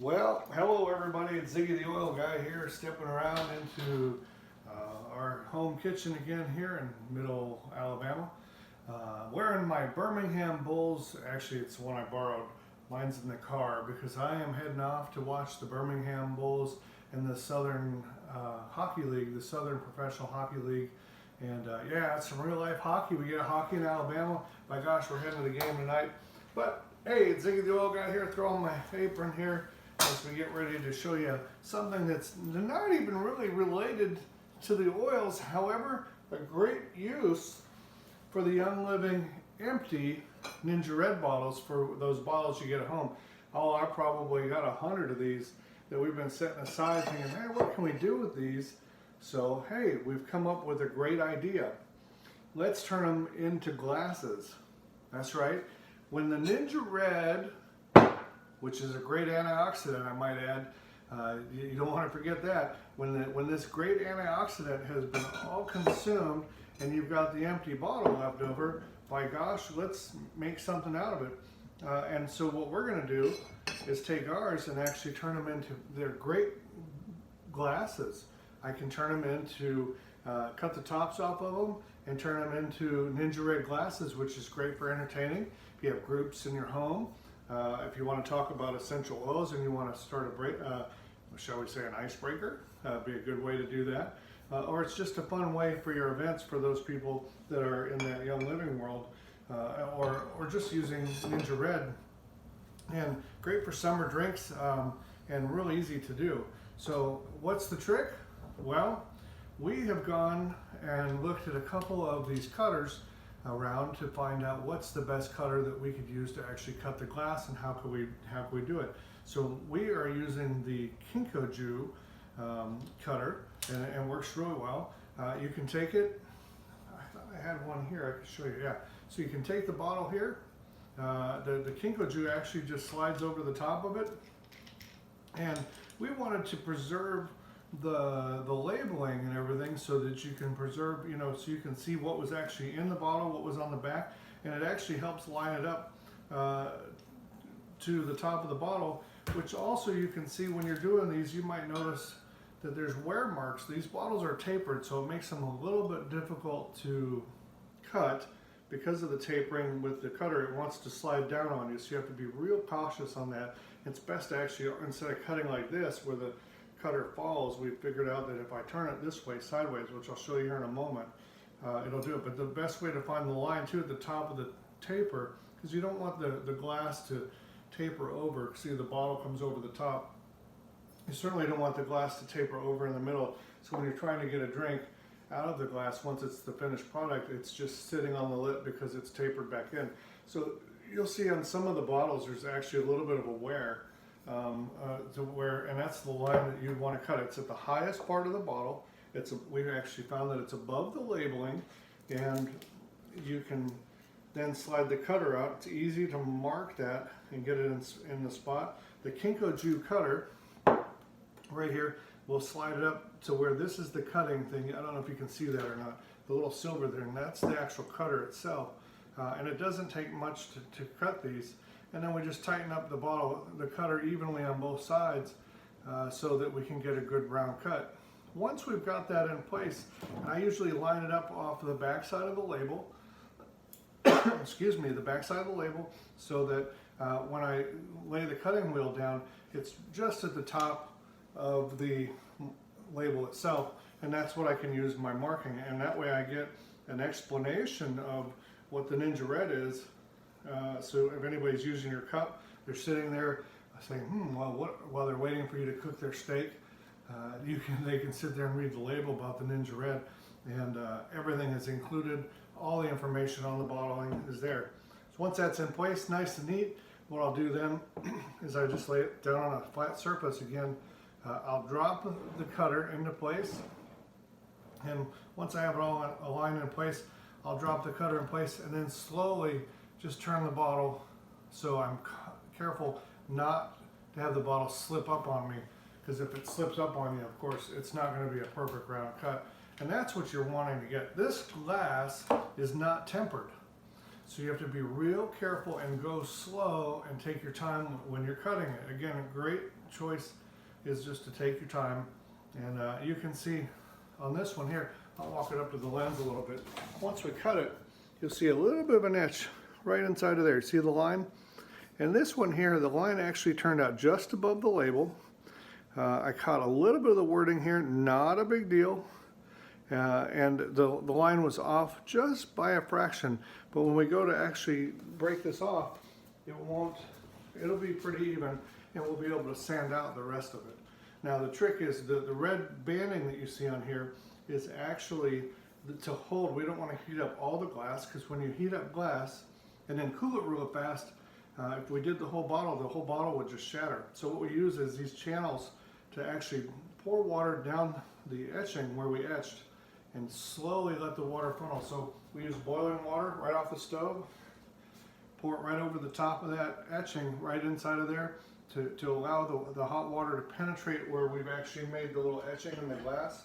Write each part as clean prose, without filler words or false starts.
Well, hello everybody, it's Ziggy the Oil Guy here, stepping around into our home kitchen again here in middle Alabama. Wearing my Birmingham Bulls, actually it's one I borrowed, mine's in the car because I am heading off to watch the Birmingham Bulls in the Southern Hockey League, the Southern Professional Hockey League. And yeah, it's some real life hockey. We get hockey in Alabama. By gosh, we're heading to the game tonight. But hey, it's Ziggy the Oil Guy here, throwing my apron here as we get ready to show you something that's not even really related to the oils. However, a great use for the Young Living empty Ningxia Red Bottles, for those bottles you get at home. Oh, I probably got 100 of these that we've been setting aside thinking, hey, what can we do with these? So, hey, we've come up with a great idea. Let's turn them into glasses. That's right. When the Ningxia Red, which is a great antioxidant, I might add, you don't want to forget that. When this great antioxidant has been all consumed and you've got the empty bottle left over, by gosh, let's make something out of it. And so what we're going to do is take ours and actually turn them into, they're great glasses. I can turn them into, cut the tops off of them and turn them into Ningxia Red glasses, which is great for entertaining. If you have groups in your home, if you want to talk about essential oils and you want to start shall we say an icebreaker, be a good way to do that. Or it's just a fun way for your events for those people that are in that Young Living world, or just using Ningxia Red. And great for summer drinks, and really easy to do. So what's the trick? Well, we have gone and looked at a couple of these cutters around to find out what's the best cutter that we could use to actually cut the glass and how could we do it. So we are using the Ningxia cutter, and it works really well. You can take it, I thought I had one here, I could show you, yeah. So you can take the bottle here, the Ningxia actually just slides over the top of it, and we wanted to preserve the labeling and everything so that you can preserve, so you can see what was actually in the bottle, what was on the back, and it actually helps line it up to the top of the bottle, which also you can see when you're doing these, you might notice that there's wear marks. These bottles are tapered, so it makes them a little bit difficult to cut because of the tapering with the cutter. It wants to slide down on you, so you have to be real cautious on that. It's best to actually, instead of cutting like this where the cutter falls, we figured out that if I turn it this way, sideways, which I'll show you here in a moment, it'll do it. But the best way to find the line too at the top of the taper, because you don't want the glass to taper over. See, the bottle comes over the top. You certainly don't want the glass to taper over in the middle. So when you're trying to get a drink out of the glass, once it's the finished product, it's just sitting on the lip because it's tapered back in. So you'll see on some of the bottles there's actually a little bit of a wear. And that's the line that you want to cut. It's at the highest part of the bottle. We've actually found that it's above the labeling, and you can then slide the cutter out. It's easy to mark that and get it in the spot. The Ningxia cutter right here will slide it up to where this is the cutting thing. I don't know if you can see that or not. The little silver there, and that's the actual cutter itself. And it doesn't take much to cut these. And then we just tighten up the cutter evenly on both sides so that we can get a good round cut. Once we've got that in place, I usually line it up off the back side of the label, excuse me, the back side of the label, so that when I lay the cutting wheel down, it's just at the top of the label itself, and that's what I can use my marking. And that way I get an explanation of what the Ningxia Red is. So if anybody's using your cup, they're sitting there saying, while they're waiting for you to cook their steak, they can sit there and read the label about the Ningxia Red, and everything is included. All the information on the bottling is there. So once that's in place, nice and neat, what I'll do then is I just lay it down on a flat surface again. I'll drop the cutter into place, and once I have it all aligned in place, I'll drop the cutter in place and then slowly just turn the bottle so I'm careful not to have the bottle slip up on me, because if it slips up on you, of course, it's not going to be a perfect round cut. And that's what you're wanting to get. This glass is not tempered. So you have to be real careful and go slow and take your time when you're cutting it. Again, a great choice is just to take your time. And you can see on this one here, I'll walk it up to the lens a little bit. Once we cut it, you'll see a little bit of an etch right inside of there. See the line? And this one here, the line actually turned out just above the label. I caught a little bit of the wording here, not a big deal. And the line was off just by a fraction. But when we go to actually break this off, it'll be pretty even, and we'll be able to sand out the rest of it. Now the trick is the red banding that you see on here is actually to hold. We don't want to heat up all the glass, because when you heat up glass and then cool it real fast, if we did the whole bottle would just shatter. So what we use is these channels to actually pour water down the etching where we etched and slowly let the water funnel. So we use boiling water right off the stove, pour it right over the top of that etching right inside of there to allow the hot water to penetrate where we've actually made the little etching in the glass.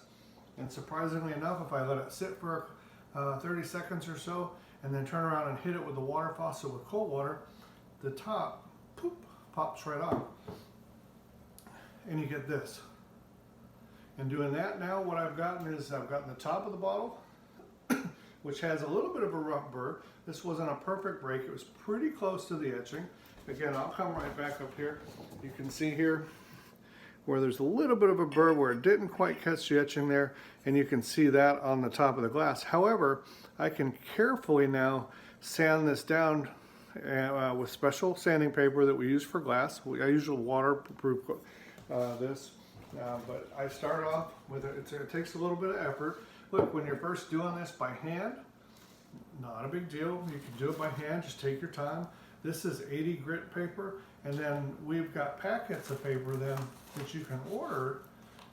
And surprisingly enough, if I let it sit for 30 seconds or so and then turn around and hit it with the water faucet with cold water, the top pops right off. And you get this. And doing that now, what I've gotten is I've gotten the top of the bottle, which has a little bit of a rough burr. This wasn't a perfect break. It was pretty close to the etching. Again, I'll come right back up here. You can see here where there's a little bit of a burr where it didn't quite catch the etching there, and you can see that on the top of the glass. However, I can carefully now sand this down with special sanding paper that we use for glass. I usually waterproof this. But I start off with it takes a little bit of effort. Look, when you're first doing this by hand, not a big deal. You can do it by hand, just take your time. This is 80 grit paper, and then we've got packets of paper then that you can order,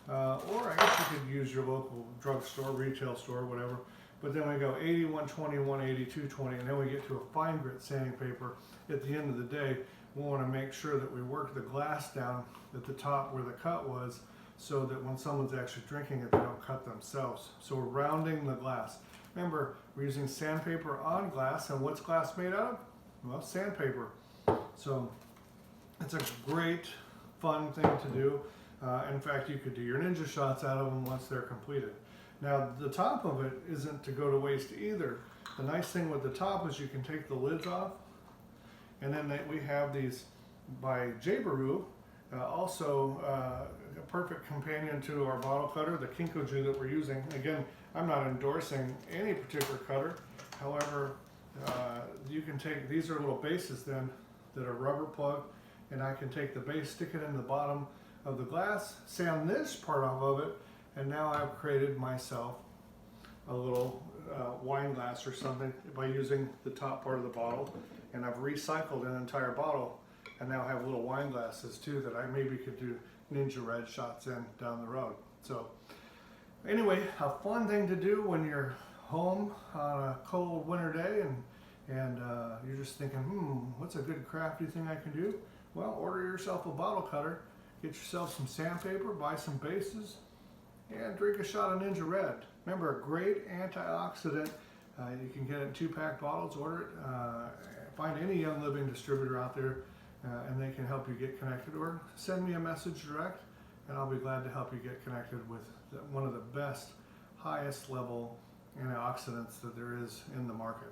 or I guess you could use your local drugstore, retail store, whatever. But then we go 80, 120, 180, 220, and then we get to a fine grit sanding paper. At the end of the day, we want to make sure that we work the glass down at the top where the cut was, so that when someone's actually drinking it, they don't cut themselves. So we're rounding the glass. Remember, we're using sandpaper on glass, and what's glass made out of? Well, sandpaper. So it's a great, fun thing to do. In fact, you could do your ninja shots out of them once they're completed. Now, the top of it isn't to go to waste either. The nice thing with the top is you can take the lids off, and then we have these by Jabiru, also a perfect companion to our bottle cutter, the Kinkoju that we're using. Again, I'm not endorsing any particular cutter. However, you can take, these are little bases then that are rubber plug, and I can take the base, stick it in the bottom of the glass, sand this part off of it, and now I've created myself a little wine glass or something by using the top part of the bottle. And I've recycled an entire bottle and now have little wine glasses too that I maybe could do Ningxia Red shots in down the road. So anyway, a fun thing to do when you're home on a cold winter day and you're just thinking, what's a good crafty thing I can do? Well, order yourself a bottle cutter, get yourself some sandpaper, buy some bases, and drink a shot of Ningxia Red. Remember, a great antioxidant. You can get it in 2-pack bottles, order it. Find any Young Living distributor out there and they can help you get connected, or send me a message direct and I'll be glad to help you get connected with one of the best, highest level antioxidants that there is in the market.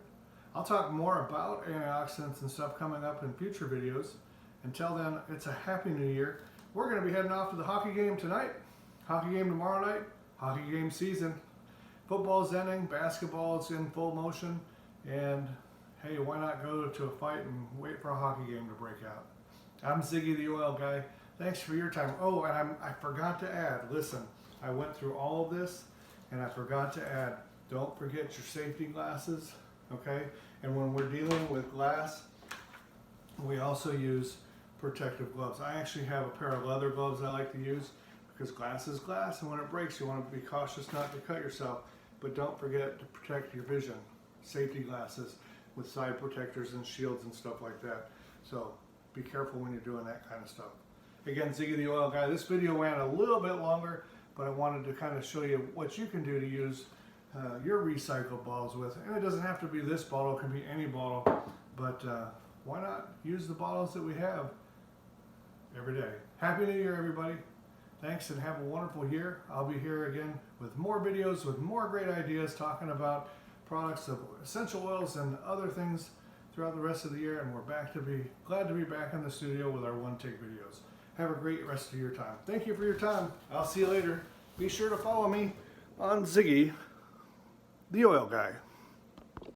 I'll talk more about antioxidants and stuff coming up in future videos. Until then, it's a happy new year. We're going to be heading off to the hockey game tonight, hockey game tomorrow night, hockey game season. Football's ending, basketball's in full motion, and hey, why not go to a fight and wait for a hockey game to break out? I'm Ziggy the Oil Guy. Thanks for your time. Oh, and I forgot to add, listen, I went through all of this and I forgot to add, don't forget your safety glasses, okay? And when we're dealing with glass, we also use protective gloves. I actually have a pair of leather gloves I like to use because glass is glass, and when it breaks, you want to be cautious not to cut yourself. But don't forget to protect your vision. Safety glasses with side protectors and shields and stuff like that. So be careful when you're doing that kind of stuff. Again, Ziggy the Oil Guy. This video ran a little bit longer, but I wanted to kind of show you what you can do to use your recycled bottles with. And it doesn't have to be this bottle, it can be any bottle, but why not use the bottles that we have every day. Happy New Year, everybody. Thanks and have a wonderful year. I'll be here again with more videos, with more great ideas, talking about products of essential oils and other things throughout the rest of the year. And we're glad to be back in the studio with our one take videos. Have a great rest of your time. Thank you for your time. I'll see you later. Be sure to follow me on Ziggy, the Oil Guy.